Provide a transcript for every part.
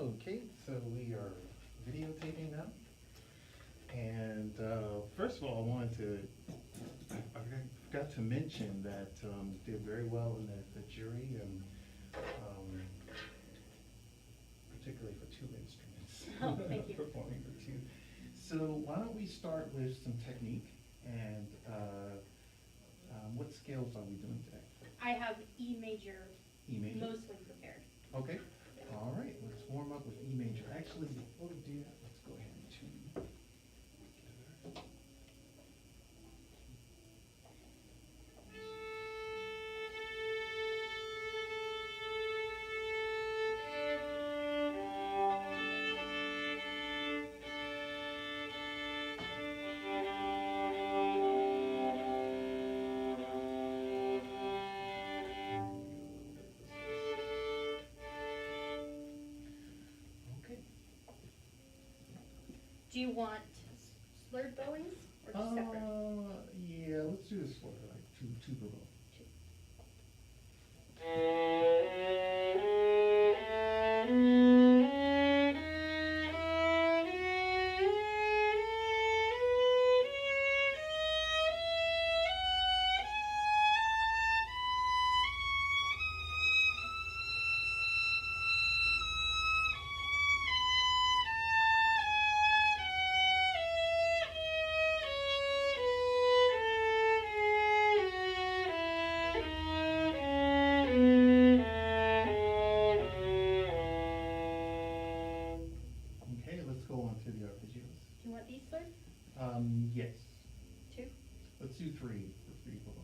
Okay, so we are videotaping now. And first of all, I forgot to mention that did very well in the jury, and particularly for two instruments. Oh, thank you. Performing for two. So why don't we start with some technique, and what scales are we doing today? I have E major, E major? mostly prepared. Okay, all right, let's warm up with E major. Actually, before we do that, let's go ahead and tune together. Okay. Do you want slurred bowings or just separate? Yeah, let's do this for like two per bow. Okay, let's go on to the arpeggios. Do you want these slurred? Yes. Two? Let's do three for three per bow.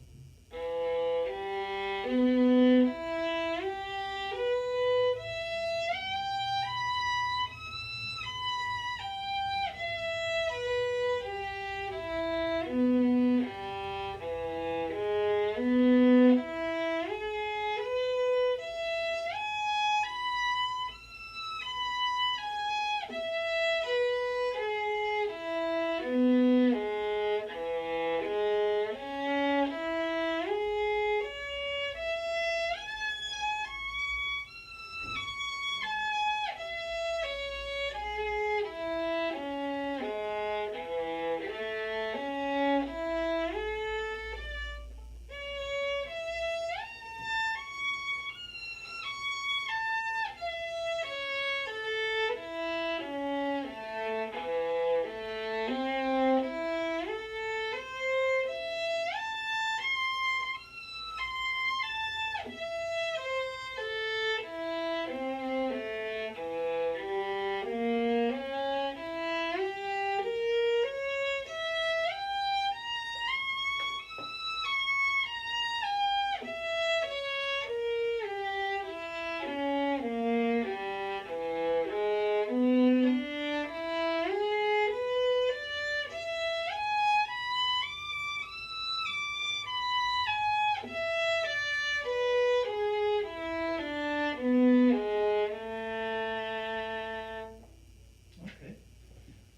Okay,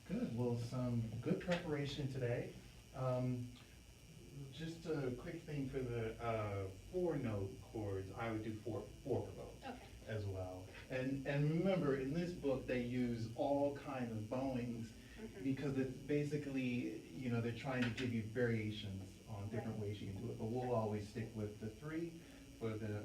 good. Well, some good preparation today. Just a quick thing for the four-note chords. I would do four per bow Okay. as well. And remember, in this book, they use all kind of bowings because it's basically, they're trying to give you variations on different ways you can do it. But we'll always stick with the three for the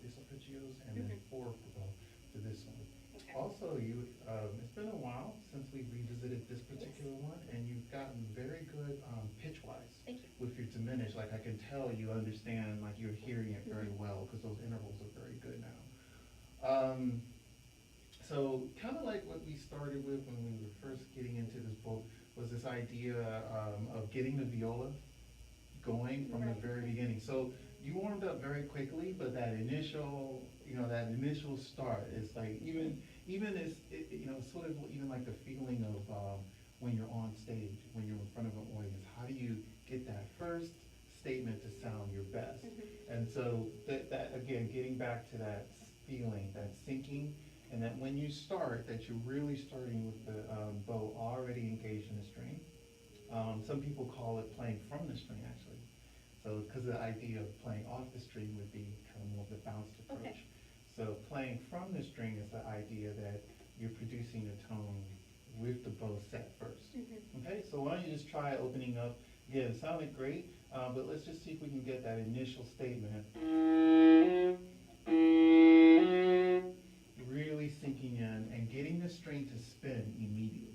arpeggios, and then four per bow for this one. Okay. Also, it's been a while since we revisited this particular one, and you've gotten very good pitch-wise Thank you. with your diminished. Like I can tell you understand, like you're hearing it very well because those intervals are very good now. So kind of like what we started with when we were first getting into this book was this idea of getting the viola going from the very beginning. So you warmed up very quickly, but that initial start is like even it's sort of even like the feeling of when you're on stage, when you're in front of an audience. How do you get that first statement to sound your best? And so that again, getting back to that feeling, that syncing, and that when you start, that you're really starting with the bow already engaged in the string. Some people call it playing from the string, actually. So, because the idea of playing off the string would be kind of more of the bounced approach. Okay. So playing from the string is the idea that you're producing a tone with the bow set first. Okay, so why don't you just try opening up. Again, it sounded great, but let's just see if we can get that initial statement really sinking in and getting the string to spin immediately.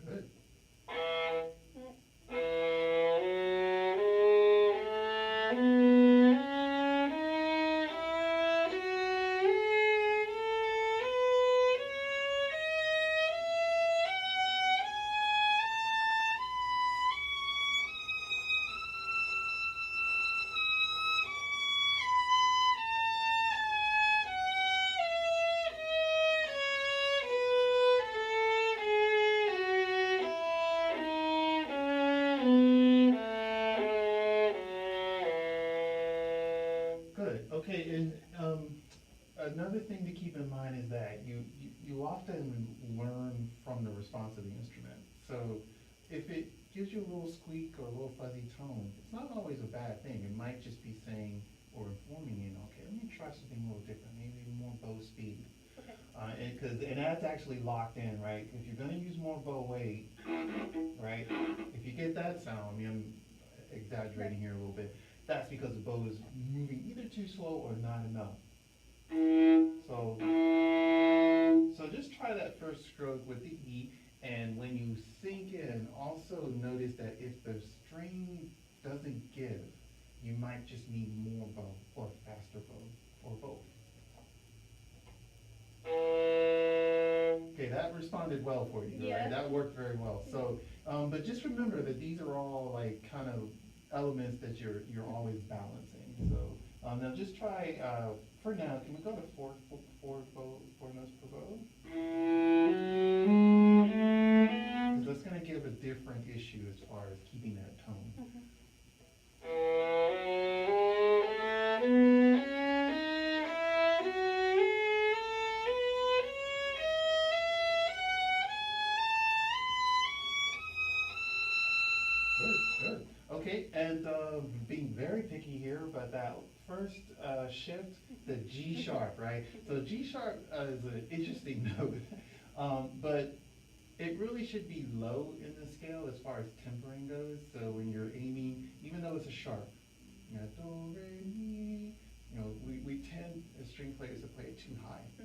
Good. Good. Okay, and another thing to keep in mind is that you often learn from the response of the instrument. So if it gives you a little squeak or a little fuzzy tone, it's not always a bad thing. It might just be saying or informing you, okay, let me try something a little different, maybe more bow speed. Okay. And that's actually locked in, right? If you're gonna use more bow weight, right? If you get that sound, I mean, I'm exaggerating here a little bit, that's because the bow is moving either too slow or not enough. So just try that first stroke with the E, and when you sink in, also notice that if the string doesn't give, you might just need more bow or faster bow or both. Okay, that responded well for you, Yeah. right? That worked very well. So, but just remember that these are all like kind of elements that you're always balancing. So now just try for now. Can we go to four notes per bow? Because that's going to give a different issue as far as keeping that tone. Good, good. Okay, and being very picky here, but that first shift, the G sharp, right? So G sharp is an interesting note, but it really should be low in the scale as far as tempering goes. So when you're aiming, even though it's a sharp, you know, do, re, mi, you know, we tend as string players to play it too high. Do,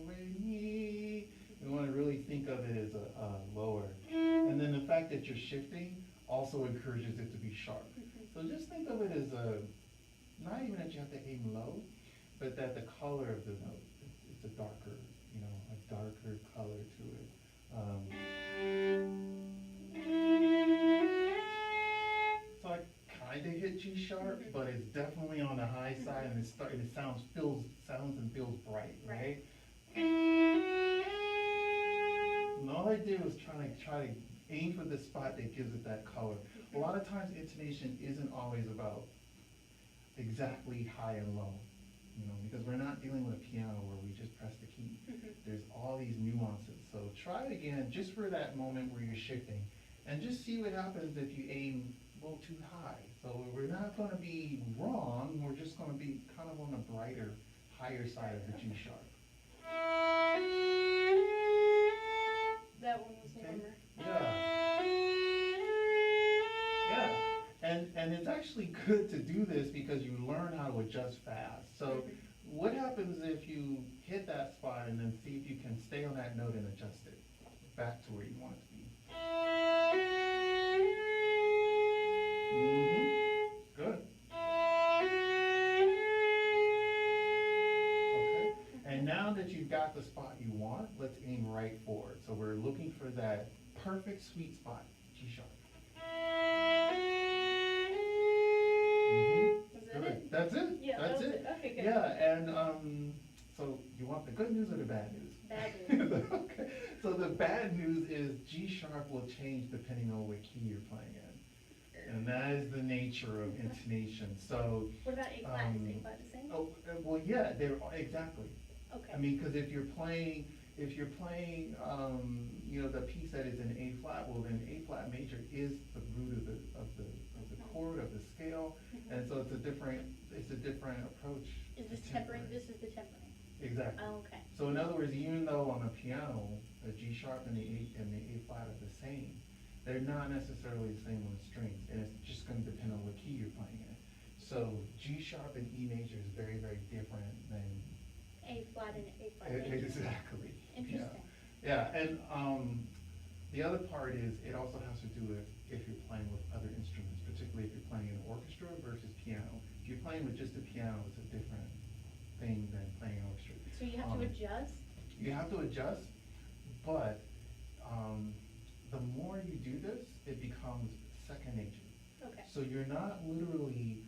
re, mi. We want to really think of it as a lower. And then the fact that you're shifting also encourages it to be sharp. So just think of it as not even that you have to aim low, but that the color of the note, it's a darker, you know, a darker color to it. So I kind of hit G sharp, but it's definitely on the high side, and it sounds and feels bright, right? And all I do is try to aim for the spot that gives it that color. A lot of times intonation isn't always about exactly high and low, you know, because we're not dealing with a piano where we just press the key. There's all these nuances. So try it again just for that moment where you're shifting, and just see what happens if you aim a little too high. So we're not going to be wrong, we're just going to be kind of on the brighter, higher side of the G sharp. That one was Okay. warmer. Yeah. Yeah. And it's actually good to do this because you learn how to adjust fast. So what happens if you hit that spot and then see if you can stay on that note and adjust it back to where you want it to be? Good. Okay. And now that you've got the spot you want, let's aim right forward. So we're looking for that perfect sweet spot, G sharp. Is that Good. it? That's it. Yeah, That's that was it. Okay, good. Yeah, and so you want the good news or the bad news? Bad news. Okay. So the bad news is G sharp will change depending on what key you're playing in. And that is the nature of intonation. So What about A flat? Is A flat the same? oh, well, yeah, they're exactly. Okay. I mean, because if you're playing, you know, the piece that is in A flat, well, then A flat major is the root of the chord of the scale, and so it's a different approach. Is to this tempering? This is the tempering. Exactly. Oh, okay. So in other words, even though on a piano, the G sharp and the A flat are the same, they're not necessarily the same on strings, and it's just gonna depend on what key you're playing in. So G sharp and E major is very, very different than. A flat and A flat major. Exactly. Interesting. Yeah, and, the other part is, it also has to do with if you're playing with other instruments, particularly if you're playing an orchestra versus piano. If you're playing with just a piano, it's a different thing than playing an orchestra. So you have to adjust? You have to adjust, but, the more you do this, it becomes second nature. Okay. So you're not literally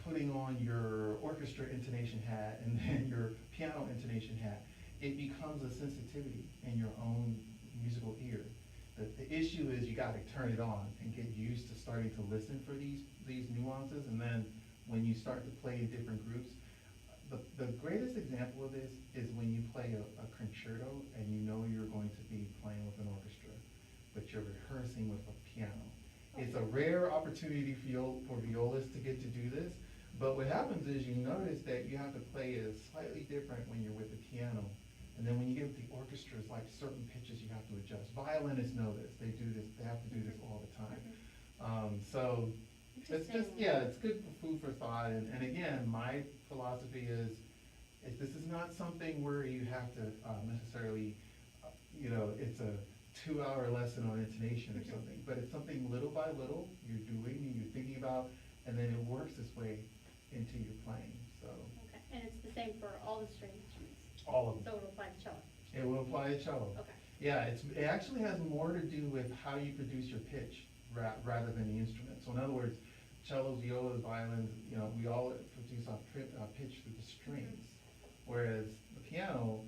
putting on your orchestra intonation hat and then your piano intonation hat. It becomes a sensitivity in your own musical ear. The issue is you gotta turn it on and get used to starting to listen for these nuances, and then when you start to play in different groups, the greatest example of this is when you play a concerto and you know you're going to be playing with an orchestra, but you're rehearsing with a piano. It's a rare opportunity for violas to get to do this, but what happens is you notice that you have to play it slightly different when you're with the piano. And then when you get with the orchestra, it's like certain pitches you have to adjust. Violinists know this, they do this, they have to do this all the time. So it's just, yeah, it's good for food for thought, and again, my philosophy is, this is not something where you have to necessarily, it's a 2-hour lesson on intonation or something, but it's something little by little you're doing and you're thinking about, and then it works its way into your playing, so. Okay, and it's the same for all the string instruments? All of them. So it'll apply to cello? It will apply to cello. Okay. Yeah, it actually has more to do with how you produce your pitch rather than the instrument. So in other words, cellos, violas, violins, we all produce our pitch through the strings. Whereas the piano,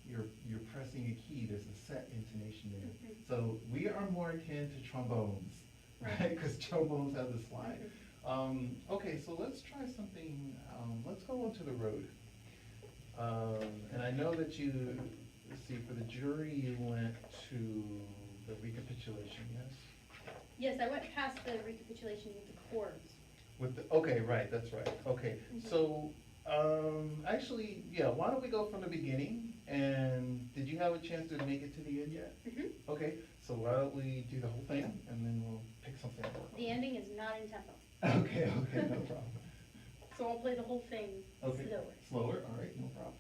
you're pressing a key, there's a set intonation there. So we are more akin to trombones, right? Because trombones have the slide. Okay, so let's try something, let's go onto the road. And I know that let's see, for the jury, you went to the recapitulation, yes? Yes, I went past the recapitulation with the chords. Okay, right, that's right, okay. So, actually, yeah, why don't we go from the beginning, and did you have a chance to make it to the end yet? Okay, so why don't we do the whole thing, and then we'll pick something up. The ending is not in tempo. Okay, no problem. So I'll play the whole thing Okay. slower. Slower, all right, no problem.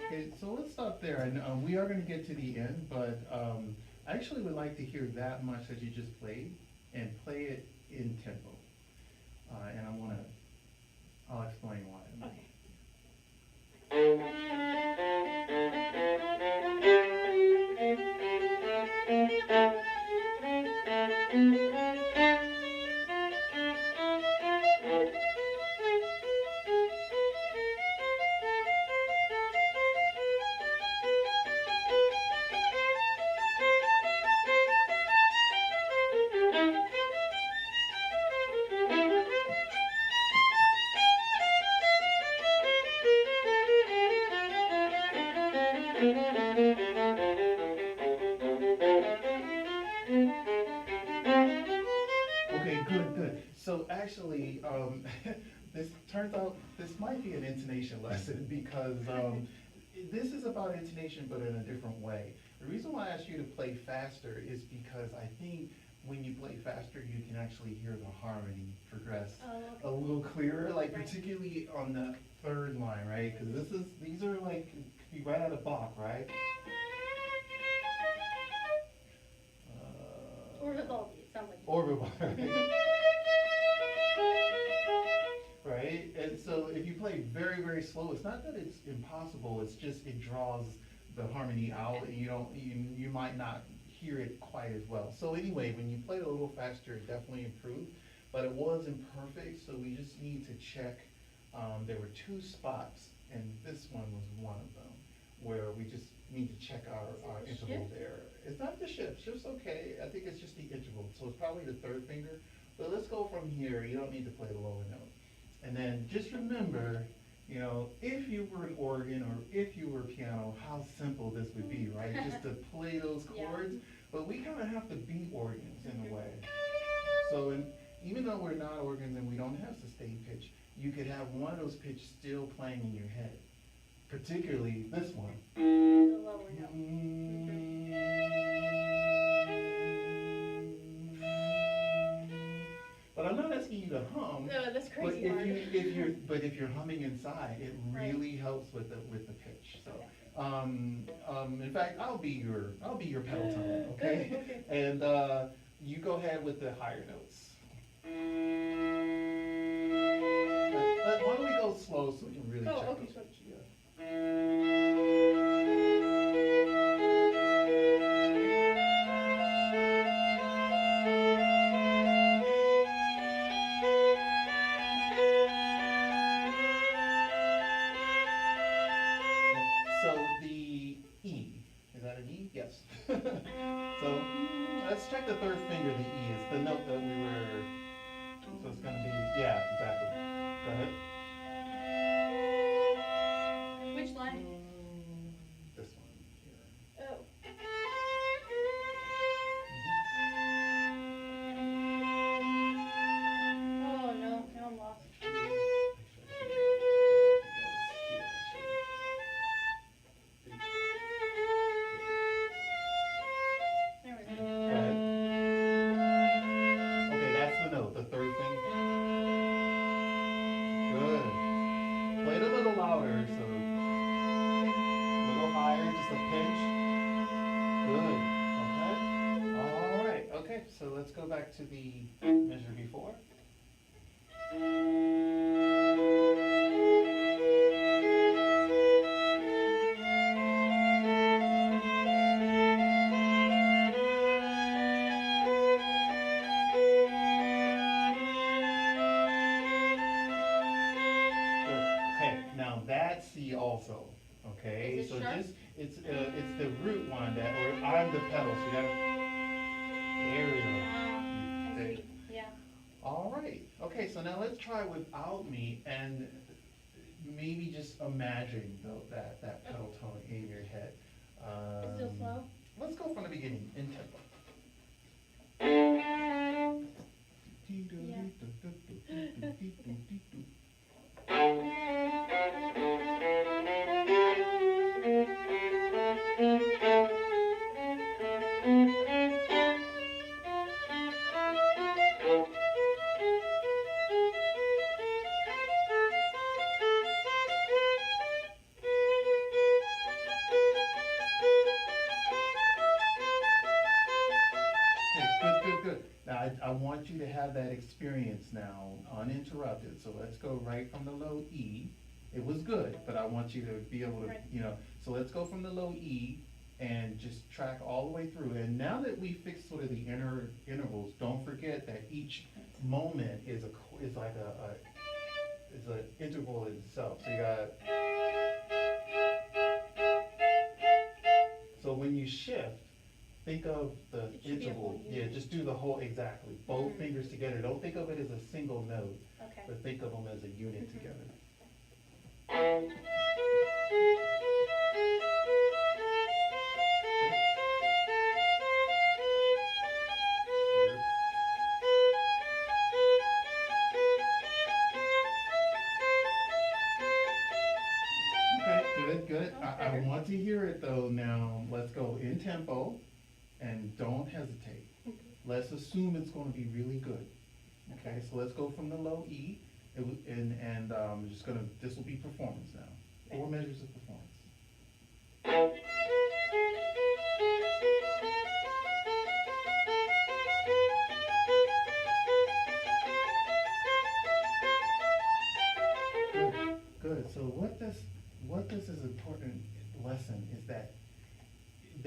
Okay, so let's stop there, and we are going to get to the end, but I actually would like to hear that much that you just played, and play it in tempo. And I'll explain why. Okay. Okay, good. So actually, this turns out, this might be an intonation lesson because this is about intonation but in a different way. The reason why I asked you to play faster is because I think when you play faster, you can actually hear the harmony progress a little clearer, like particularly on the third line, right? Because these are like, could be right out of Bach, right? improve, right? And so if you play very, very slow, it's not that it's impossible, it's just it draws the harmony out and you might not hear it quite as well. So anyway, when you play it a little faster, it definitely improved, but it wasn't perfect, so we just need to check. There were two spots, and this one was one of them, where we just need to check our interval there. It's not the shift, shift's okay, I think it's just the interval, so it's probably the third finger. But let's go from here, you don't need to play the lower note. And then just remember, if you were an organ or if you were piano, how simple this would be, right? Just to play those chords, but we kind of have to be organs in a way. So even though we're not organs and we don't have sustained pitch, you could have one of those pitches still playing in your head, particularly this one. The lower note. But I'm not asking you to hum. No, that's crazy But hard. if you're humming inside, it really helps with the pitch. So, in fact, I'll be your pedal tone, okay? Okay. And you go ahead with the higher notes. But why don't we go slow so we can really check okay. those pitches? Yeah. So the E, is that an E? Yes. So let's check the third finger, the E is the note that we were, so it's gonna be, yeah, exactly. Go ahead. Which line? This one here. Oh. Oh no, now I'm lost. There we go. Go ahead. Okay, that's the note, the third finger. Good. Play it a little louder, so a little higher, just a pinch. Good. Okay. All right. Okay. So let's go back to the measure before. Okay, now that's C also, okay? Is it So sharp? just, it's the root one that, or I'm the pedal, so you gotta, there we go. I There. see. Yeah. All right, okay, so now let's try without me and maybe just imagine that pedal tone in your head. Still slow? Let's go from the beginning, in tempo. Good. Now, I want you to have that experience now, uninterrupted, so let's go right from the low E. It was good, but I want you to be able to, Right. so let's go from the low E and just track all the way through. And now that we fixed sort of the intervals, don't forget that each moment is an interval in itself. So you got, so when you shift, think of the It should be a interval. whole Yeah, unit. just do the whole, exactly. Both Mhm. fingers together. Don't think of it as a single note, Okay. but think of them as a unit Mhm. together. Okay, good. I want to hear it though now. Let's go in tempo and don't hesitate. Let's assume it's going to be really good. Okay, so let's go from the low E and just gonna, this will be performance now. 4 measures of performance.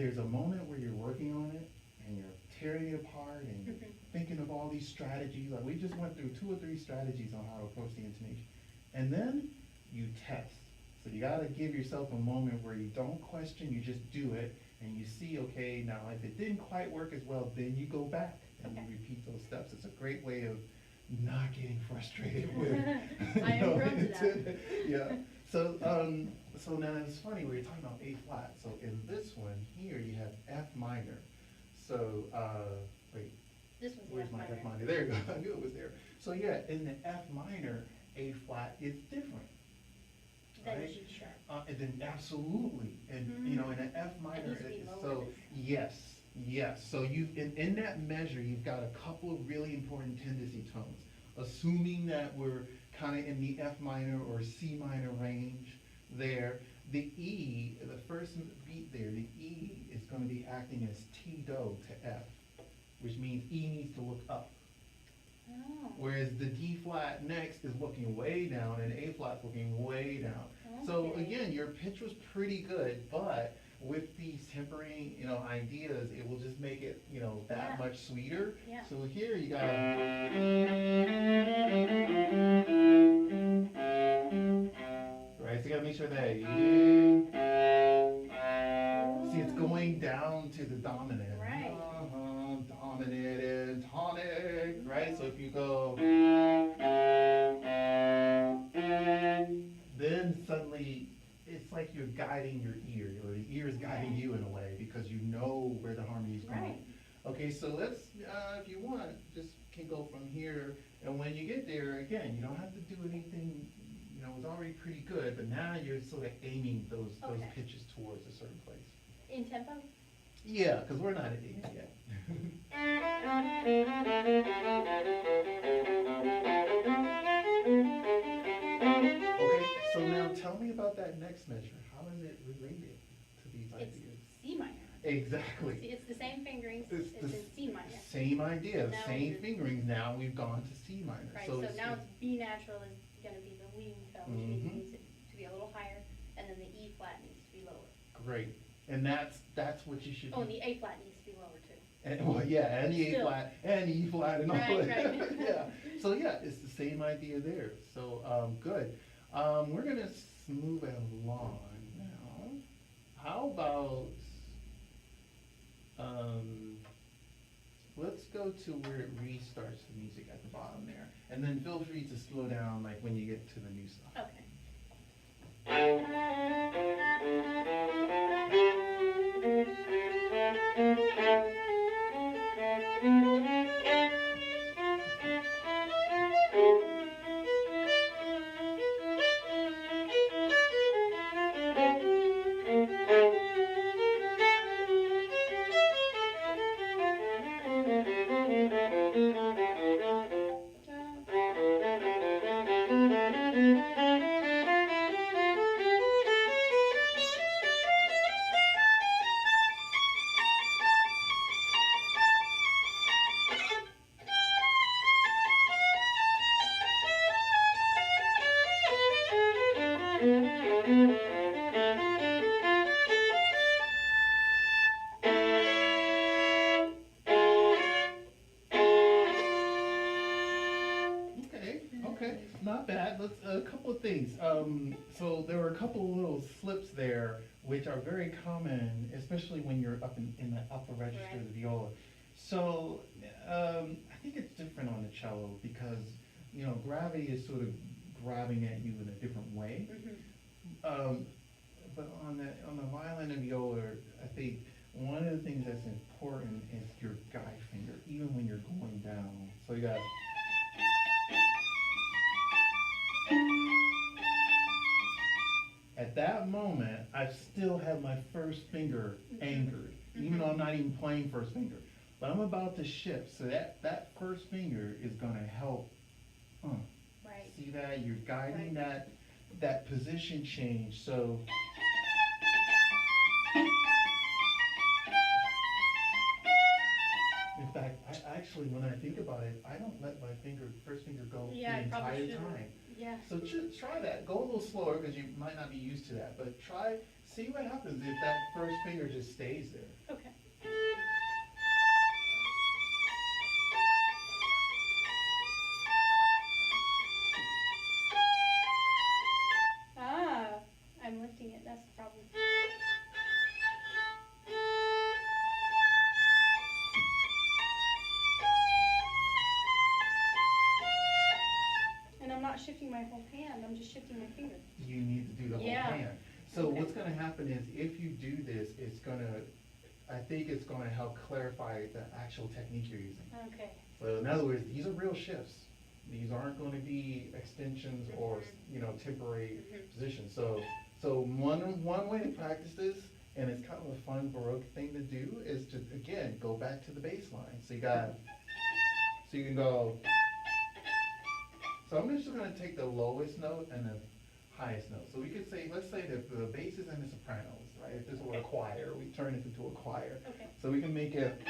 there's a moment where you're working on it and you're tearing it apart and you're thinking of all these strategies. Like we just went through 2 or 3 strategies on how to approach the intonation. And then you test. So you gotta give yourself a moment where you don't question, you just do it and you see, okay, now if it didn't quite work as well, then you go back and you repeat those steps. It's a great way of not getting frustrated with. I am prone to that. Yeah. So, so now it's funny, we were talking about A flat. So in this one here, you have F minor. So, wait, This one's the where's F my minor. F minor? There you go, I knew it was there. So yeah, in the F minor, A flat is different. That right? is G sharp. And then absolutely, and you know, in an F minor, needs to be lower so than- yes. So you, in that measure, you've got a couple of really important tendency tones. Assuming that we're kind of in the F minor or C minor range there, the E, the first beat there, the E is going to be acting as T do to F, which means E needs to look up. Oh. Whereas the D flat next is looking way down and A flat's looking way down. So Okay. again, your pitch was pretty good, but with these tempering, you know, ideas, it will just make it, you know, that Yeah. much sweeter. Yeah. So here you got, right, so you gotta make sure that, see, it's going down to the dominant. Right. Dominant and tonic, right? So if you go, then suddenly it's like you're guiding your ear, or the ear is guiding you in a way because you know where the harmony is going. Right. Okay, so let's, if you want, just can go from here, and when you get there, again, you don't have to do anything, you know, it was already pretty good, but now you're sort of aiming those Okay. pitches towards a certain place. In tempo? Yeah, because we're not at 8 yet. Okay, so now tell me about that next measure. How is it related to these It's ideas? C minor. Exactly. See, it's the same fingerings, It's it's the in C minor. Same idea, Now same it's- fingerings. Now we've gone to C minor. Right, so now it's B natural is gonna be the leading tone, which means it Mhm. needs it to be a little higher, and then the E flat needs to be lower. Great, and that's what you should. Oh, and be- the A flat needs to be lower too. And, well, yeah, and the A Still. flat, and the E flat, and all Right, that. right. Yeah, so yeah, it's the same idea there, so, good. We're gonna move it along now. How about, let's go to where it restarts the music at the bottom there, and then feel free to slow down, like, when you get to the new stuff. Okay. Okay, not bad. Let's, a couple of things. So there were a couple of little slips there, which are very common, especially when you're up in the upper register of the viola. So, I think it's different on the cello because, you know, gravity is sort of grabbing at you in a different way. Mhm. But on the violin and viola, I think one of the things that's important is your guide finger, even when you're going down. So you got. At that moment, I still have my first finger anchored, even though I'm not even playing first finger. But I'm about to shift, so that first finger is gonna help. Right. See that? You're guiding Right. that position change, so. In fact, I actually, when I think about it, I don't let my first finger go Yeah, I the probably entire shouldn't. time. Yeah. So just try that. Go a little slower because you might not be used to that. But see what happens if that first finger just stays there. Okay. Ah, I'm lifting it. That's the problem. And I'm not shifting my whole hand. I'm just shifting my finger. You need to do the whole Yeah. hand. So Okay. what's gonna happen is if you do this, I think it's gonna help clarify the actual technique you're using. Okay. So in other words, these are real shifts. These aren't gonna be extensions or, temporary positions. So one way to practice this, and it's kind of a fun Baroque thing to do, is to, again, go back to the bass line. So you can go, so I'm just gonna take the lowest note and the highest note. So we could say, let's say that the bass is in the sopranos, right? If this were a choir, we turn it into a choir. Okay. So we can make it.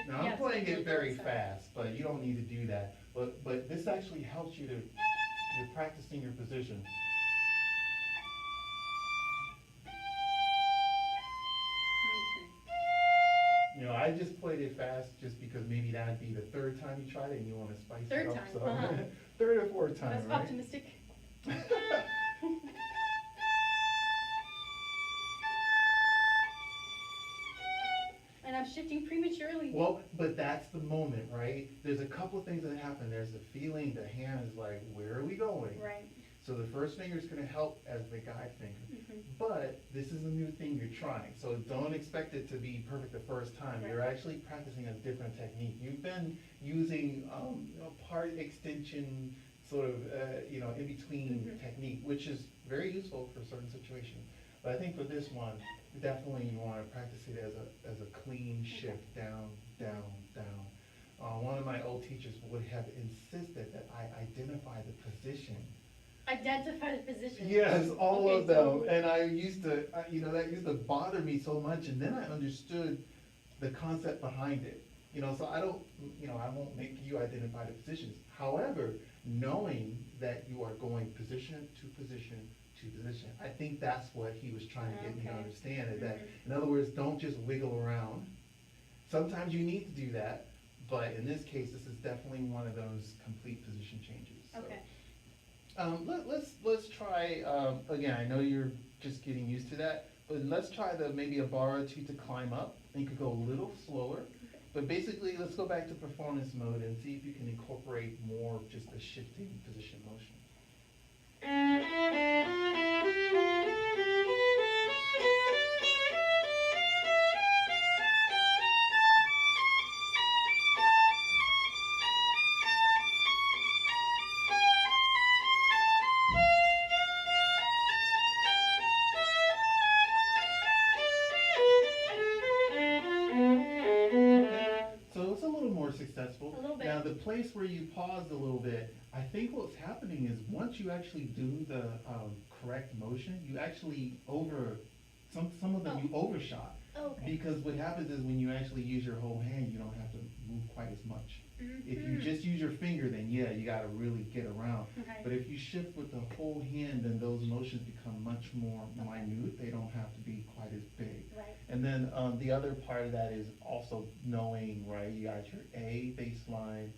Now I'm Yes, playing it very so. fast, but you don't need to do that. But this actually helps you're practicing your position. I just played it fast just because maybe that'd be the third time you tried it and you want to spice Third it up. time, So third or fourth time, That's right? optimistic. And I'm shifting prematurely. Well, but that's the moment, right? There's a couple of things that happen. There's the feeling, the hand is like, where are we going? Right. So the first finger is gonna help as the guide finger. Mhm. But this is a new thing you're trying, so don't expect it to be perfect the first time. Right. You're actually practicing a different technique. You've been using, part extension, sort of, in between Mhm. technique, which is very useful for certain situations. But I think for this one, definitely you wanna practice it as a clean shift, down, down, down. One of my old teachers would have insisted that I identify the position. Identify the position. Yes, all Okay, of them, so- and that used to bother me so much, and then I understood the concept behind it. So I won't make you identify the positions. However, knowing that you are going position to position to position, I think that's what he was trying to get me to Okay. understand, is that, Mhm. in other words, don't just wiggle around. Sometimes you need to do that, but in this case, this is definitely one of those complete position changes. So. Okay. Let's try, again, I know you're just getting used to that, but let's try maybe a bar or two to climb up. And you could go a little slower, but basically, let's go back to performance mode and see if you can incorporate more of just a shifting position motion. So it's a little more successful. A little bit. Now, the place where you paused a little bit, I think what's happening is once you actually do the correct motion, you actually some of them you overshot. Oh, okay. Because what happens is when you actually use your whole hand, you don't have to move quite as much. If you Mhm. just use your finger, then yeah, you gotta really get around. Okay. But if you shift with the whole hand, then those motions become much more minute. They don't have to be quite as big. Right. And then the other part of that is also knowing, right, you got your A bass line,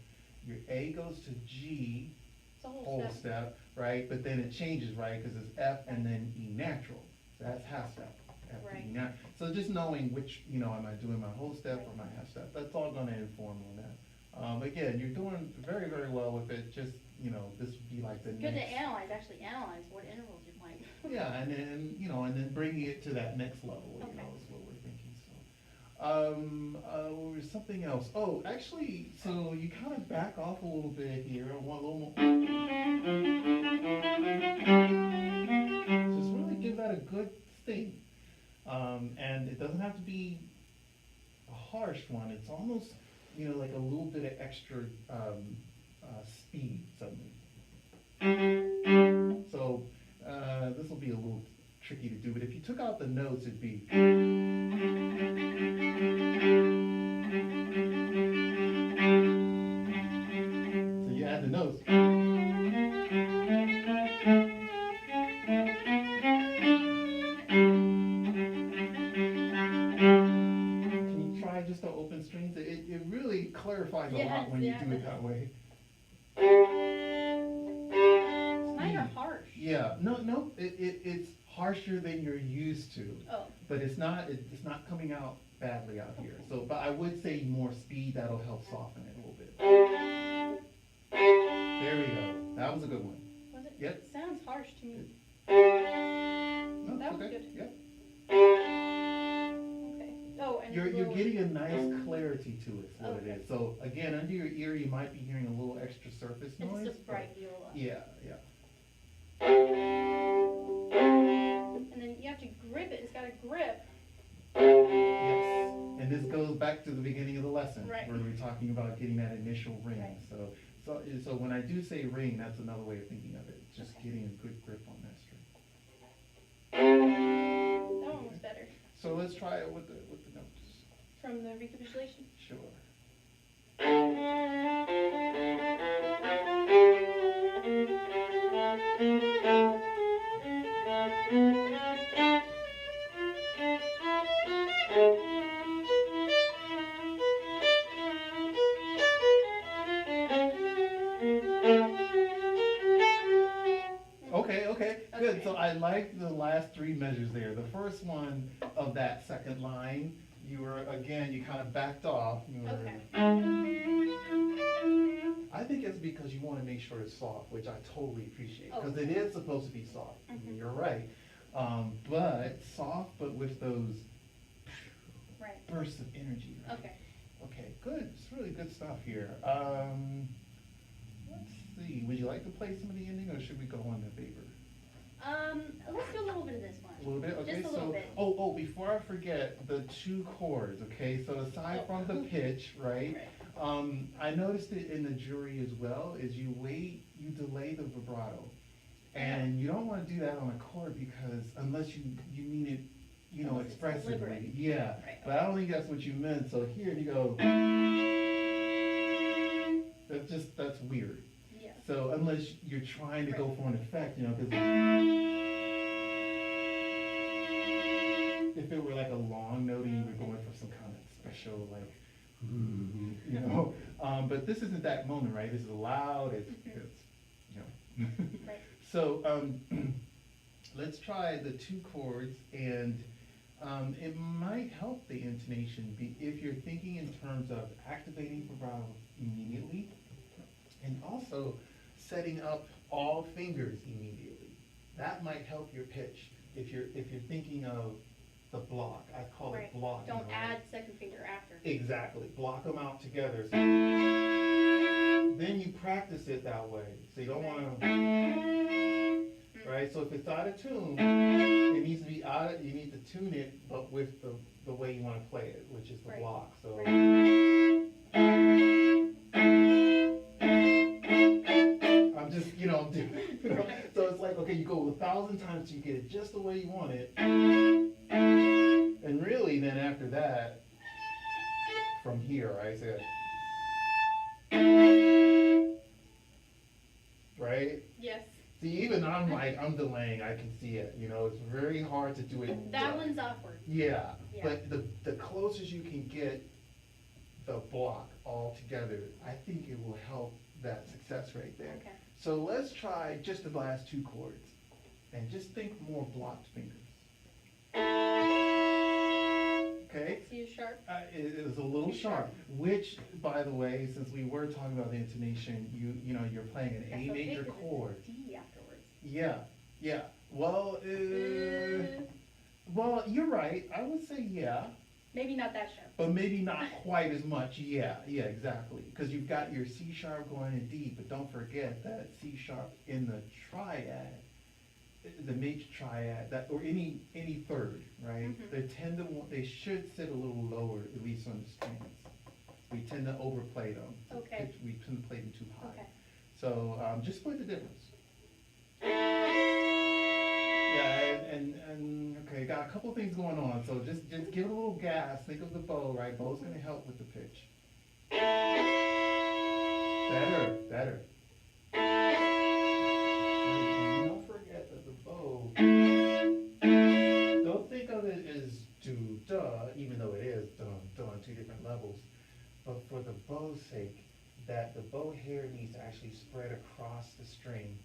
your A goes to G, It's a whole whole step. step, right? But then it changes, right, because it's F and then E natural. So that's half step. F to Right. E natural. So just knowing which, am I doing my whole step or my half step? That's all gonna inform on that. Again, you're doing very, very well with it. Just, this would be like the Good to next. actually analyze what intervals you're playing. Yeah, and then bringing it to that next level, Okay. is what we're thinking, so. Was something else. Oh, actually, so you kind of back off a little bit here. I want a little more. Just really give that a good sting. And it doesn't have to be a harsh one. It's almost, like a little bit of extra speed suddenly. So this will be a little tricky to do, but if you took out the notes, it'd be. Yeah, no, it's harsher than you're used to, Oh, but it's not coming out badly out here. So, but I would say more speed, that'll help soften it a little bit. There we go. That was a good one. was it? Yep. It sounds harsh to me. No, That it's was okay. good. Yep. Okay. Oh, and You're little- getting a nice clarity to it, is what Okay. it is. So again, under your ear, you might be hearing a little extra surface It's noise. just bright viola. Yeah, yeah. And then you have to grip it. It's got a grip. Yes. And this goes back to the beginning of the lesson, Right. where we were talking about getting that initial ring. Right. So when I do say ring, that's another way of thinking of it. Just Okay. getting a good grip on that string. That one was better. So let's try it with the notes. From the recapitulation. Sure. Okay, good. So I like the last three measures there. The first one of that second line, you kind of backed off. Okay. I think it's because you want to make sure it's soft, which I totally appreciate, because Okay. it is supposed to be soft. Mhm. You're right. But soft, but with those Right. bursts of energy. Right? Okay. Okay, good. It's really good stuff here. Let's see. Would you like to play some of the ending, or should we go on the paper? Let's do a little bit of this one. A little bit, okay, Just a little so, bit. oh, before I forget, the two chords, okay, so aside Oh. from the pitch, right? Right. I noticed it in the jury as well, is you delay the vibrato. And you don't wanna do that on a chord because unless you mean it, Unless it's expressively, deliberate. yeah. Right. But I don't think that's what you meant, so here you go. That's weird. Yeah. So unless you're trying to go Right. for an effect, because if it were like a long note and you were going for some kind of special, like, but this isn't that moment, right? This is loud, it's Right. So, let's try the two chords, and it might help the intonation if you're thinking in terms of activating vibrato immediately, and also setting up all fingers immediately. That might help your pitch if you're thinking of the block. I call Right. it blocking. Don't right? add second finger after. Exactly. Block them out together. So then you practice it that way. So you don't want to, right? So if it's out of tune, it needs to be you need to tune it, but with the way you want to play it, which is the Right. block. So. Right. I'm just, so it's like, okay, you go 1,000 times till you get it just the way you want it. And really, then after that, from here, I said, right? Yes. See, even I'm delaying, I can see it, it's very hard to do it. That one's awkward. Yeah, Yeah. but the closest you can get the block all together, I think it will help that success rate there. Okay. So let's try just the last two chords, and just think more blocked fingers. Okay? C sharp. It was a little sharp, which, by the way, since we were talking about the intonation, you're playing an A That's okay, major 'cause it's chord. D afterwards. Yeah. Well, you're right. I would say yeah, Maybe not that sharp. but maybe not quite as much. Yeah, exactly. Because you've got your C sharp going in D, but don't forget that C sharp in the triad, the major triad, or any third, right? Mhm. They should sit a little lower, at least on the strings. We tend to overplay them. Okay. We tend to play them too high. Okay. So just split the difference. Yeah, and okay, got a couple things going on. So just give it a little gas. Think of the bow, right? Bow's gonna help with the pitch. Better. And don't forget that the bow, don't think of it as do-duh, even though it is dun on two different levels. But for the bow's sake, that the bow hair needs to actually spread across the string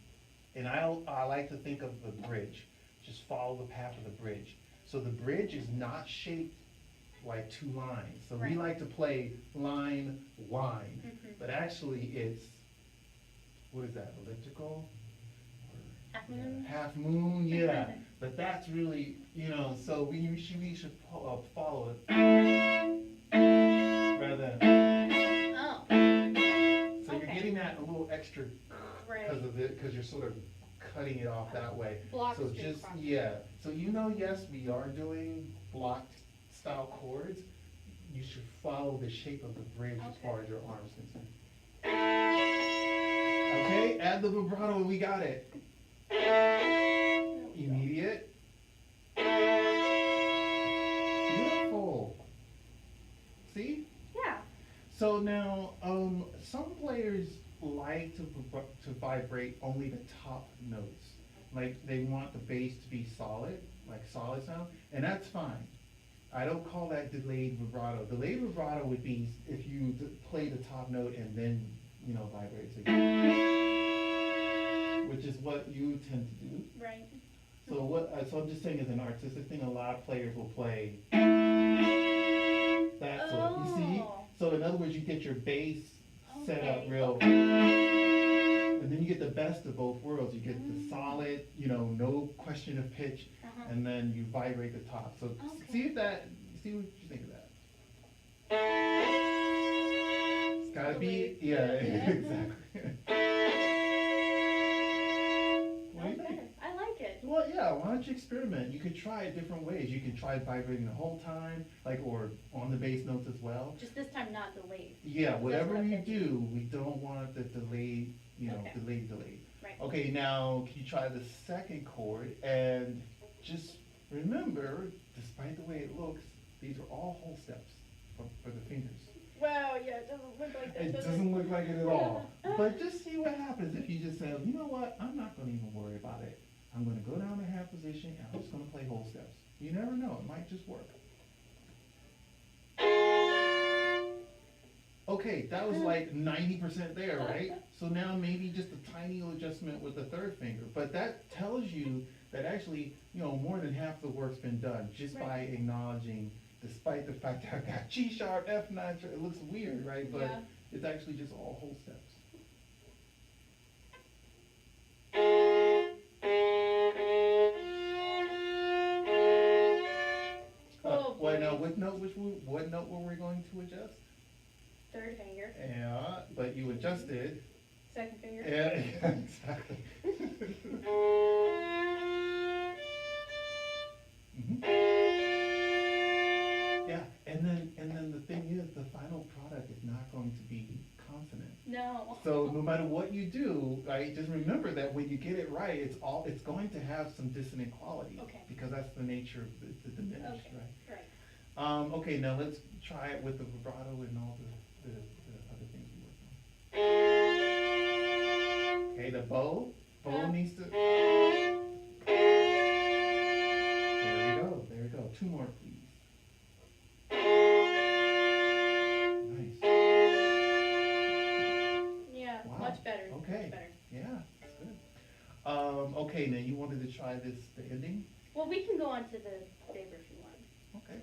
and I like to think of the bridge, just follow the path of the bridge. So the bridge is not shaped like two lines, so we Right. like to play line, line, but actually it's, what is that, elliptical? Half moon? Half moon, yeah, but that's really, so we should follow it rather than, Oh, so you're okay. getting that a little extra Right. because of it, because you're sort of cutting it off that way. Block So string just, cross. yeah, so yes, we are doing blocked style chords. You should follow the shape of the bridge as Okay. far as your arms concerned. Okay, add the vibrato and we got it. Immediate. Beautiful. See? Yeah. So now, some players like to vibrate only the top notes. Like they want the bass to be solid, like solid sound, and that's fine. I don't call that delayed vibrato. Delayed vibrato would be if you play the top note and then, vibrate. So which is what you tend to do. Right. So so I'm just saying as an artistic thing, a lot of players will play that sort. You see? Oh. So in other words, you get your bass set up Okay. real, and then you get the best of both worlds. You get the solid, no question of pitch, and then you vibrate the top. So Okay. see what you think of that. It's gotta be, yeah, exactly. What do you think? Okay. I like it. Well, yeah, why don't you experiment? You could try it different ways. You could try vibrating the whole time, or on the bass notes as well. Just this time not delayed. Yeah, whatever what I'm you thinking. do, we don't want the delayed, Okay. delayed. Right. Okay, now can you try the second chord and just remember, despite the way it looks, these are all whole steps for the fingers. Wow, yeah, it doesn't look like that. It doesn't look like it at all. But just see what happens if you just say, you know what, I'm not gonna even worry about it. I'm gonna go down to half position and I'm just gonna play whole steps. You never know, it might just work. Okay, that was like 90% there, right? So now maybe just a tiny little adjustment with the third finger. But that tells you that actually, more than half the work's been done just by acknowledging, despite the fact that I've got G sharp, F notch, it looks weird, right? But Yeah. it's actually just all whole steps. Oh, Well, now, boy. what note were we going to adjust? Third finger, Yeah, but you adjusted. second finger. Yeah, exactly. Mhm. Yeah, and then the thing is, the final product is not going to be consonant. No. So no matter what you do, right, just remember that when you get it right, it's going to have some dissonant quality. Okay. Because that's the nature of the diminished, Okay, right? right. Okay, now let's try it with the vibrato and all the other things we worked on. Okay, the bow needs to. There we go. Two more, please. Nice. Yeah, Wow. much better. Okay. Much better. Yeah, that's good. Okay, now you wanted to try the ending? Well, we can go on to the favor if you want. Okay.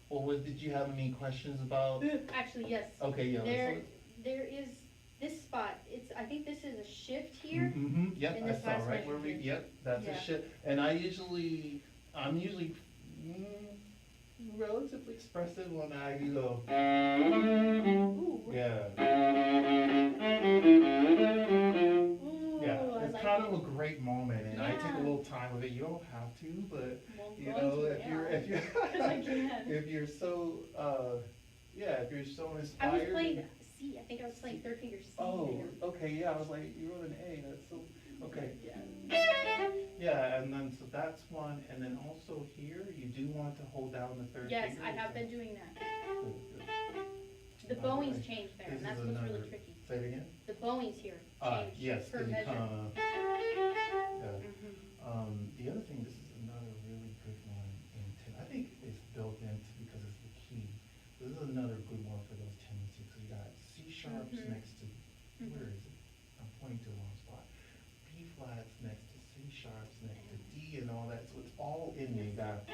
Well, did you have any questions about? Actually, yes. Okay, yeah. There is this spot. I think this is a shift here. Mm-hmm, yep, in I this saw last right where measure here. yep, that's Yeah. a shift. And I'm usually relatively expressive when I go. Ooh. Yeah. Ooh, Yeah, I it's like kind it. of a great moment, and I take a Yeah. little time with it. You don't have to, but Well, you I'm know, going to if you're now. if you're 'Cause I can. if you're so if you're so I inspired. was playing C. I think I was playing third finger C. Oh, there. okay, yeah. I was like, you wrote an A. That's so okay. Yeah. Yeah, and then so that's one, and then also here you do want to hold down the third Yes, finger. I have been doing that. Good, good. The By the bowing's way, changed there, this and that's is what's really another- tricky. Say it again. The bowing's here changed Yes, per they measure. come. Yeah. Mhm. The other thing, this is another really good one, I think it's built into because it's the key. This is another good one for those tendencies. So you got C sharps Mhm. next to, where is it? I'm pointing to the wrong spot. B flats next sharps next to D and all that, so it's all in there. You got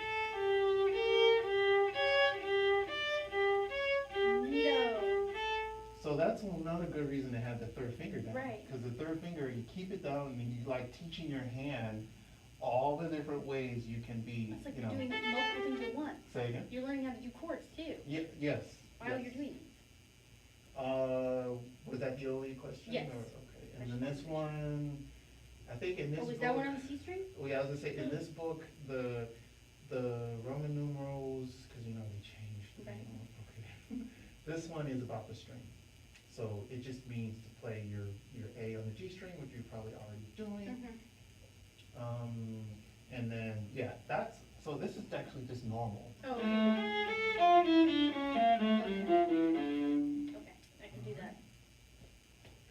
Neato. so that's another good reason to have the third finger down. Right. Because the third finger, you keep it down and you like teaching your hand all the different ways you can be, It's like you you're know. doing multiple things at once. Say again? You're learning how to do chords too, Yes. while yes. you're doing it. Was that the only question? Yes. Or, okay, and then this one, I think in this Oh, book. is that one on the C string? Well, yeah, I was gonna say, in this book, the Roman numerals, cause you know they changed. Right. Okay. This one is about the string. So it just means to play your A on the G string, which you're probably already doing. Mm-hmm. And then, yeah, so this is actually just normal. Oh, okay. Okay, I can do that.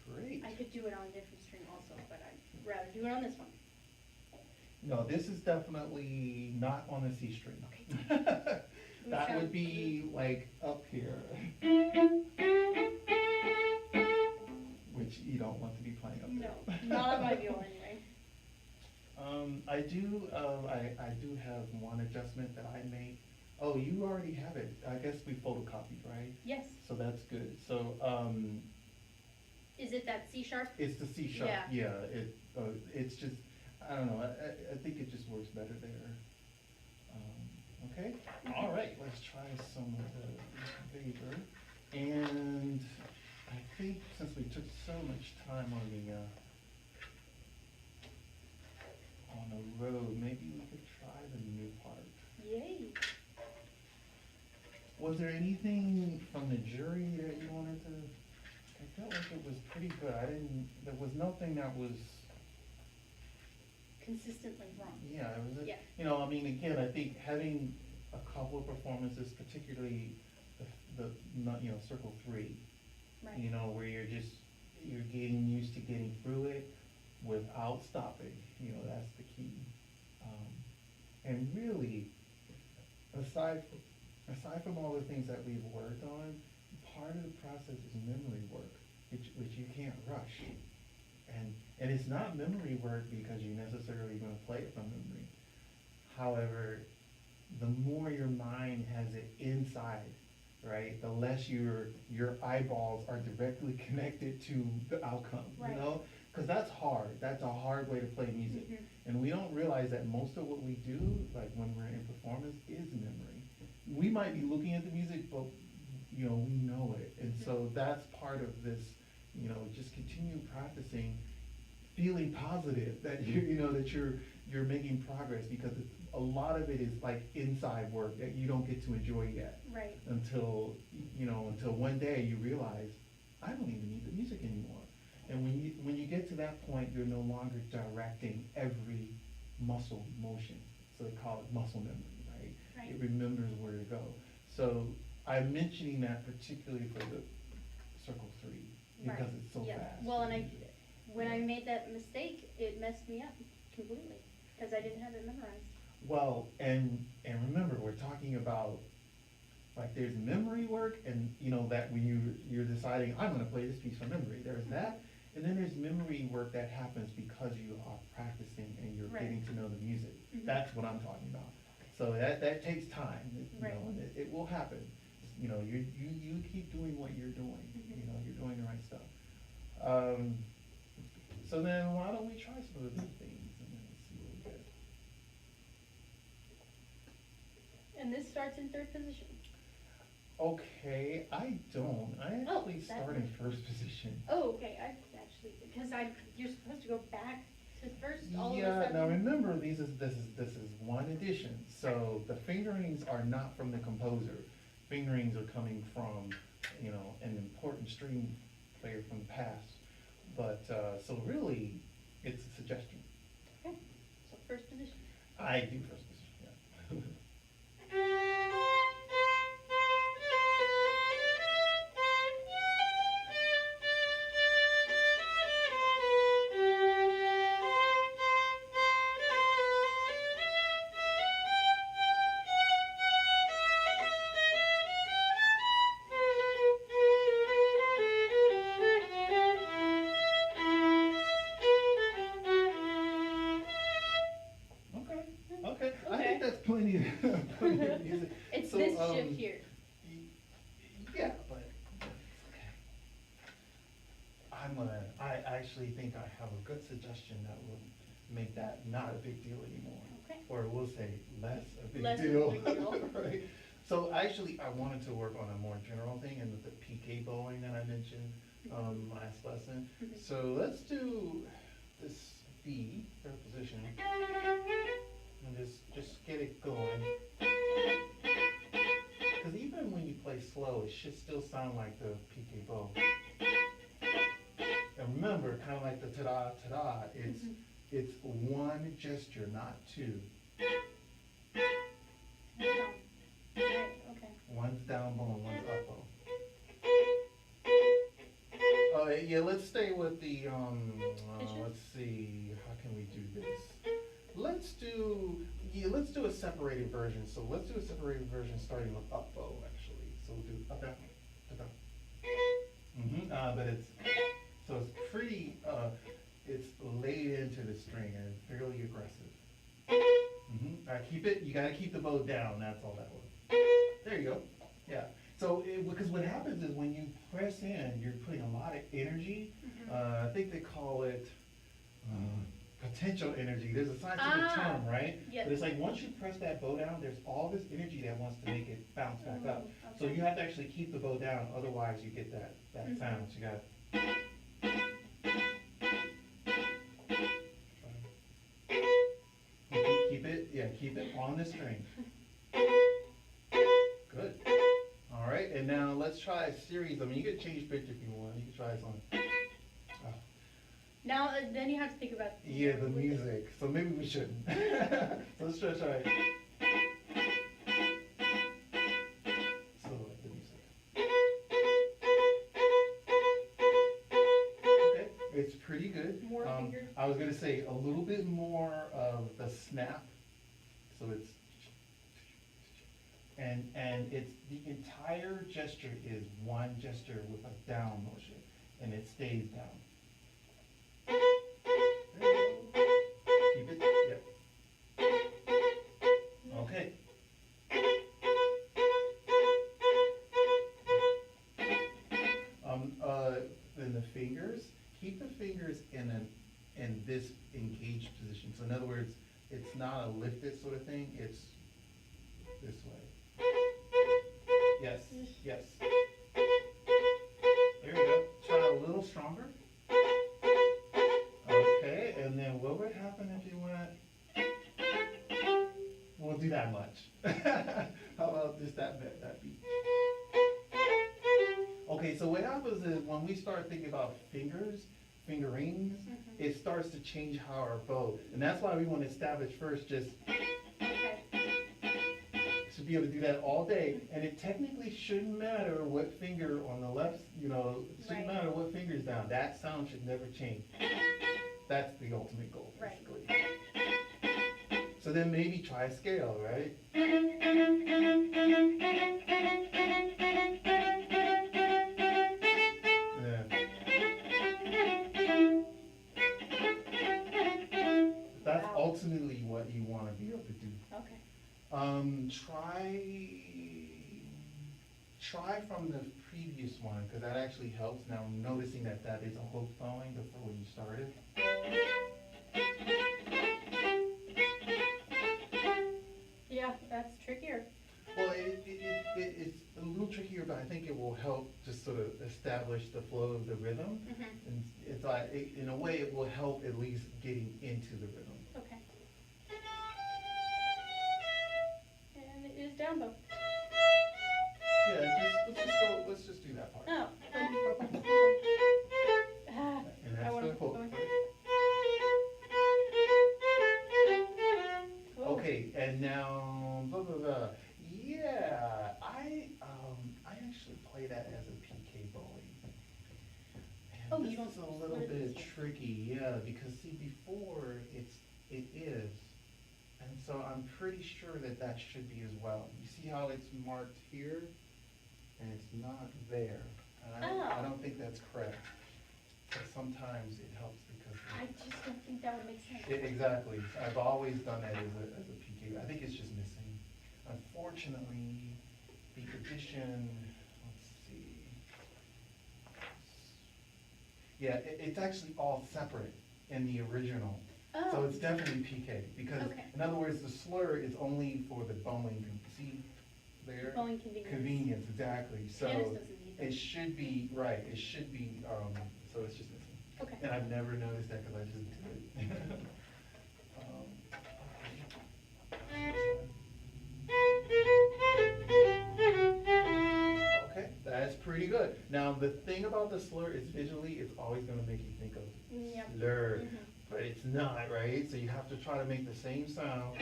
Great. I could do it on a different string also, but I'd rather do it on this one. No, this is definitely not on the C string. Okay. That would be like up here. Which you don't want to be playing up there. No, not on my viola anyway. I do have one adjustment that I make. Oh, you already have it. I guess we photocopied, right? Yes. So that's good. So, Is it that C sharp? it's the C sharp. Yeah. It's just, I don't know, I think it just works better there. Okay, all right, let's try some of the Weber. And I think since we took so much time on the road, maybe we could try the new part. Yay. Was there anything from the jury that you wanted to, I felt like it was pretty good. There was nothing that was, Consistently wrong. yeah, it was, Yeah. you know, I mean, again, I think having a couple of performances, particularly not, you know, circle 3, Right. you know, where you're getting used to getting through it without stopping, you know, that's the key. And really, aside from all the things that we've worked on, part of the process is memory work, which you can't rush. And it's not memory work because you're necessarily gonna play it from memory. However, the more your mind has it inside, right, the less your eyeballs are directly connected to the outcome, Right. you know? Because that's hard. That's a hard way to play music. Mhm. And we don't realize that most of what we do, like when we're in performance, is memory. We might be looking at the music, but, you know, we know it. And so that's part of this, you know, just continue practicing, feeling positive that you're making progress, because a lot of it is like inside work that you don't get to enjoy yet. Right. Until one day you realize, I don't even need the music anymore. And when you get to that point, you're no longer directing every muscle motion. So they call it muscle memory, right? Right. It remembers where to go. So I'm mentioning that particularly for the circle 3, because Right. it's so Yeah. fast. Well, and when I made that mistake, it messed me up completely, because I didn't have it memorized. Well, and remember, we're talking about, like, there's memory work, and you know that when you're deciding, I'm gonna play this piece from memory, there's that, and then there's memory work that happens because you are practicing and you're Right. getting to know the music. Mhm. That's what I'm talking about. So that takes time, you Right. know, and it will happen. You know, you keep doing what you're doing, Mhm. you know, you're doing the right stuff. So then why don't we try some of these things and then see what we get. And this starts in third position. Okay, I don't. I Oh, actually that start in one. first position. Oh, okay, I actually, because you're supposed to go back to first all of a Yeah, sudden. now remember, this is one edition, so the fingerings are not from the composer. Fingerings are coming from, you know, an important string player from the past. But, so really, it's a suggestion. Okay, so first position. I do first position, yeah. shift here. Yeah, but okay. I actually think I have a good suggestion that will make that not a big deal anymore. Okay. Or we'll say less a big Less of a deal. big deal. Right? So actually, I wanted to work on a more general thing and with the PK bowling that I mentioned, last lesson. Mhm. So let's do this B, third position, and just get it going. Cause even when you play slow, it should still sound like the PK bow. And remember, kinda like the ta-da, ta-da, Mhm. it's one gesture, not two. Right, okay. One's down bow and one's up bow. Yeah, let's stay with the, Pitches? let's see, how can we do this? Let's do a separated version, so let's do a separated version starting with up bow, actually. So we'll do up, down, up, down. But so it's pretty, it's laid into the string and it's fairly aggressive. You gotta keep the bow down, that's all that was. There you go, yeah. So, because what happens is when you press in, you're putting a lot of energy. I think they call it potential energy. There's a scientific term, right? Yes. But it's like once you press that bow down, there's all this energy that wants to make it bounce back up. So Okay. you have to actually keep the bow down, otherwise you get that sound. So you got. Keep it on the string. Good. All right, and now let's try a series. I mean, you could change pitch if you want. You can try something. Now, then you have to think about. Yeah, the music. So maybe we shouldn't. So let's try. So like the music. Okay, it's pretty good. More fingers? I was gonna say a little bit more of the snap. So it's, and it's, the entire gesture is one gesture with a down motion, and it stays down. There you go. Keep it, yep. Okay. Then the fingers, keep the fingers in this engaged position. So in other words, it's not a lifted sort of thing, it's this way. Yes, yes. There you go. Try a little stronger. Okay, and then what would happen if you went? We'll do that much. How about just that beat? Okay, so what happens is when we start thinking about fingerings, it starts to change how our bow, and that's why we want to establish first just to be able to do that all day, and it technically shouldn't matter what finger on the left, it shouldn't matter what finger's down, that sound should never change. That's the ultimate goal, basically. So then maybe try a scale, right? Ultimately what you want to be able to do. Okay. Try from the previous one, because that actually helps. Now I'm noticing that is a hook bowing before when you started. Yeah, that's trickier. Well, it's a little trickier, but I think it will help just sort of establish the flow of the rhythm. And it's like, in a way, it will help at least getting into the rhythm. Okay. And it is down bow. Yeah, let's just do that part. Oh. And that's the hook. Okay, and now, blah, blah, blah. Yeah, I actually play that as a PK bowling. And this is a little bit tricky, yeah, because see, before it is, and so I'm pretty sure that should be as well. You see how it's marked here, and it's not there. And I don't think that's correct. But sometimes it helps because I just don't think that would make sense. Exactly. I've always done that as a PK. I think it's just missing. Unfortunately, the edition, let's see. Yeah, it's actually all separate in the original. So Oh. it's definitely PK, because, Okay. in other words, the slur is only for the bowing, see there? Bowing convenience. Convenience, exactly, so Tennis doesn't need it that. should be, right, it should be, so it's just missing. Okay. And I've never noticed that, cause I just did it. Okay, that's pretty good. Now, the thing about the slur is visually, it's always gonna make you think of Yep. slur, Mhm. but it's not, right? So you have to try to make the same sound.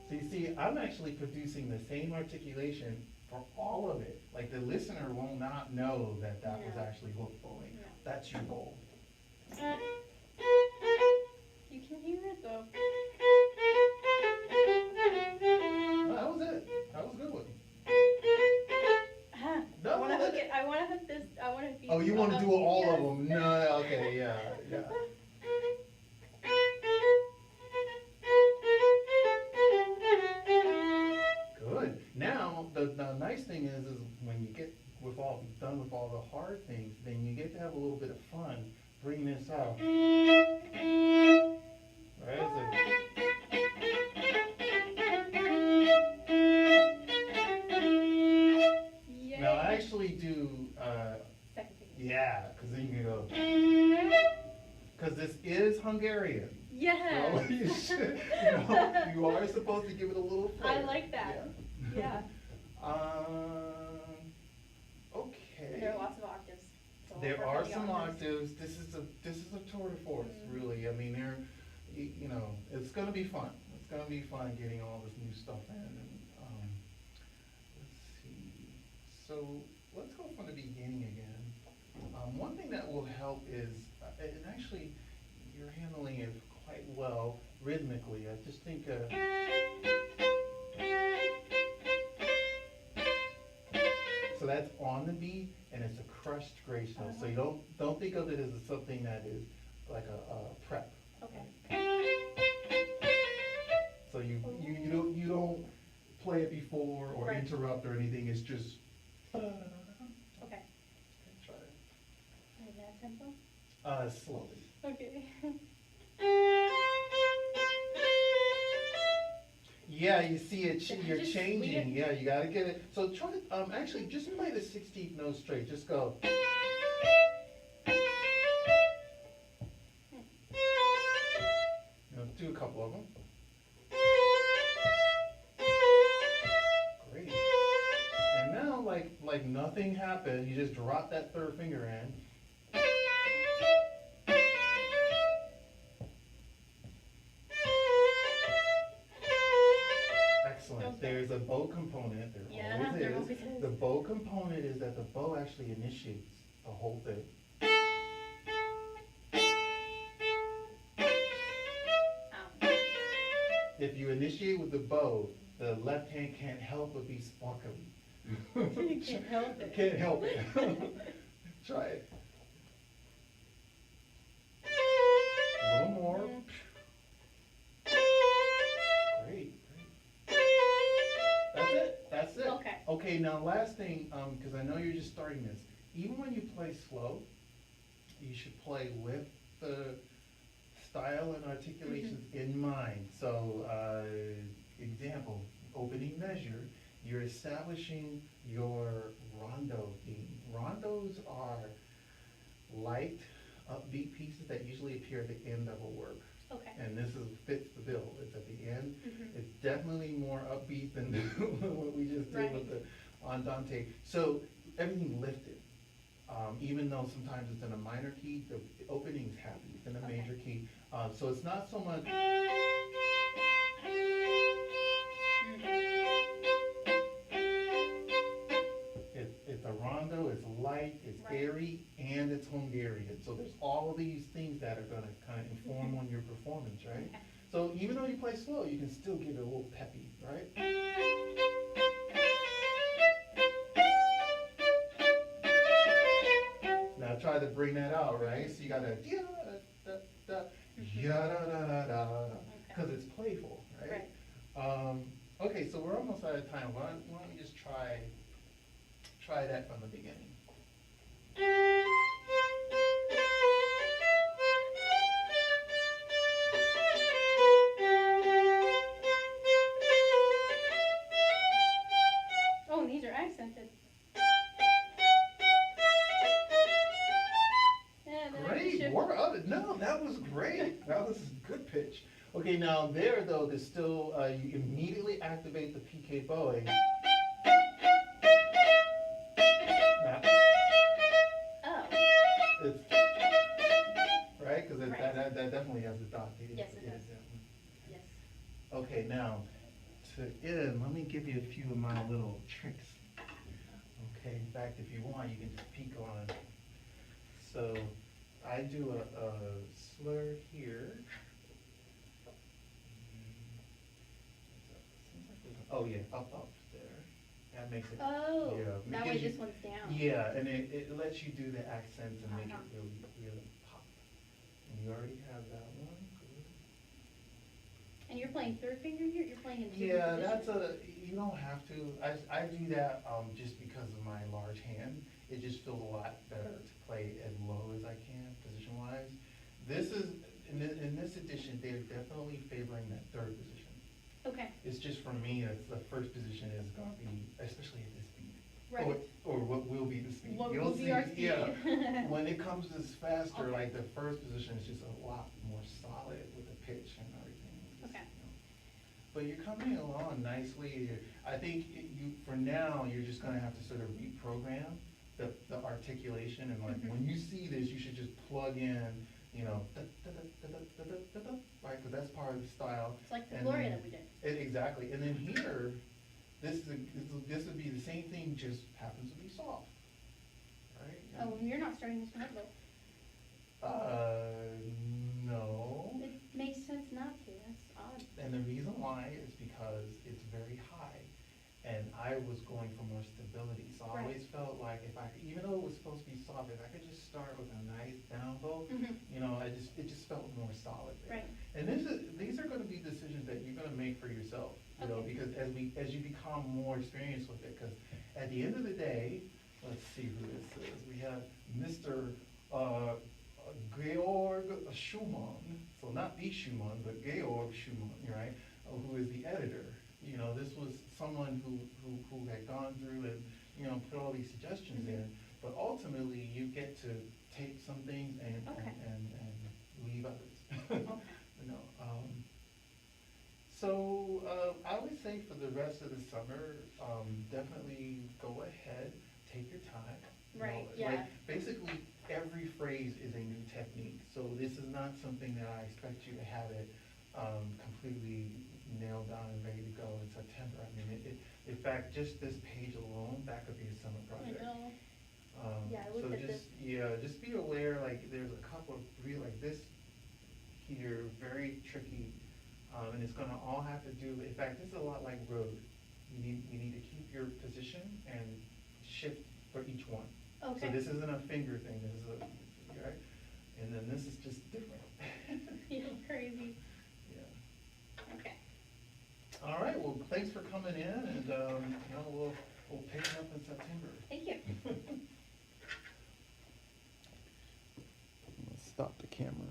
So you see, I'm actually producing the same articulation for all of it. Like the listener will not know that that was No. actually hook bowing. No. That's your goal. You can hear it though. No, that was it. That was a good one. No, I wanna that- hook it. I wanna hook this. I wanna be. Oh, you want to do all Yes. of them? No, okay, yeah, yeah. Good. Now, the nice thing is when you get done with all the hard things, then you get to have a little bit of fun. Bring this out. Right? Yay. Now, I actually do, Second finger. yeah, because then you can go, because this is Hungarian. Yes. So you should, you are supposed to give it a little I flair. like that. Yeah. Yeah. Okay. There are lots of octaves. So There we're are heavy some octaves. octaves. This is a tour de force, Mhm. really. I mean, it's gonna be fun. It's gonna be fun getting all this new stuff in. And let's see. So let's go from the beginning again. One thing that will help is, and actually, you're handling it quite well rhythmically. I just think. So that's on the beat, and it's a crushed grace note. So you don't think of it as something that is like a prep. Okay. So you don't play it before or Right. interrupt or anything. It's just. Okay. Try it. Is that tempo? Slowly. Okay. Yeah, you see it. You're Just changing. leave it. Yeah, you gotta get it. So try. Actually, just play the 16th note straight. Just go. Do a couple of them. Great. And now, like nothing happened. You just drop that third finger in. Excellent. Okay. There's a bow component. There Yeah, always there is. always is. The bow component is that the bow actually initiates the whole thing. Ow. If you initiate with the bow, the left hand can't help but be sparkly. You can't help it. Can't help it. Try it. A little more. Mm. Great, great. That's it, that's it. Okay. Okay, now last thing, because I know you're just starting this, even when you play slow, you should play with the style and articulations in mind. So, example, opening measure, you're establishing your rondo theme. Rondos are light, upbeat pieces that usually appear at the end of a work. Okay. And this fits the bill. It's at the end. Mhm. It's definitely more upbeat than what we just did with Right. the andante. So everything lifted. Even though sometimes it's in a minor key, the opening's happy. It's in a Okay. major key. So it's not so much. It's a rondo, it's light, it's Right. airy, and it's Hungarian. So there's all of these things that are gonna kind of inform on your performance, right? Okay. So even though you play slow, you can still give it a little peppy, right? Now try to bring that out, right? So you gotta da da da da da da da da. because it's playful, right? Okay, so we're almost out of time. Why don't we just try that from the beginning? Oh, and these are accented. Yeah, then I can Great, shift. more of it. No, that was great. That was good pitch. Okay, now there though, there's still, you immediately activate the PK bowing. Now, Oh, it's, right? Because Right. that definitely has the dot. Yes, it does. yes. Okay, now, to end, let me give you a few of my little tricks. Okay, in fact, if you want, you can just peek on it. So, I do a slur here. Oh yeah, up there. That makes it. Oh, yeah, that gives way you- this one's down. Yeah, and it lets you do the accents and make it Uh-huh. really pop. And you already have that one. Good. And you're playing third finger here? You're playing in Yeah, different that's you don't have to. I do that just because of my large hand. It just feels a lot better to play as low as I can, position wise. This is, in this edition, they're definitely favoring that third position. Okay, It's just for me, it's the first position is gonna be, especially at this speed. right. Or what will be the speed. What You'll will be see, our speed. yeah. When it comes to this faster, Okay. like the first position is just a lot more solid with the pitch and everything. It's just, Okay. But you're coming along nicely. I think for now, you're just gonna have to sort of reprogram the articulation and like, Mhm. when you see this, you should just plug in, you know, right, cause that's part of the style. It's like the And Gloria then- that we did. Exactly, and then here, this would be the same thing, just happens to be soft, right? Oh, and you're not starting this one up though. No, It makes sense not to, that's odd. and the reason why is because it's very high, and I was going for more stability, so I Right. always felt like if even though it was supposed to be soft, if I could just start with a nice down bow, Mhm. you know, it just felt more solid there. Right. And these are gonna be decisions that you're gonna make for yourself, you know, Okay. because as you become more experienced with it, because at the end of the day, let's see who this is. We have Mr. Georg Schumann, so not the Schumann, but Georg Schumann, right, who is the editor. You know, this was someone who had gone through and, you know, put all these suggestions Mhm. in, but ultimately you get to take some things and Okay. leave others. Okay. You know, so I would say for the rest of the summer, definitely go ahead, take your time. You know, Right, like, yeah. basically, every phrase is a new technique, so this is not something that I expect you to have it completely nailed down and ready to go in September. I mean, in fact, just this page alone, that could be a summer I project. know. Yeah, I looked So at this. just be aware, like, there's a couple of really, like this here, very tricky, and it's gonna all have to do, in fact, this is a lot like road. You need to keep your position and shift for each one. Okay. So this isn't a finger thing, this is right? And then this is just different. You're crazy. Yeah. Okay. All right, well, thanks for coming in, and, you know, we'll pick it up in September. Thank you. Let's stop the camera.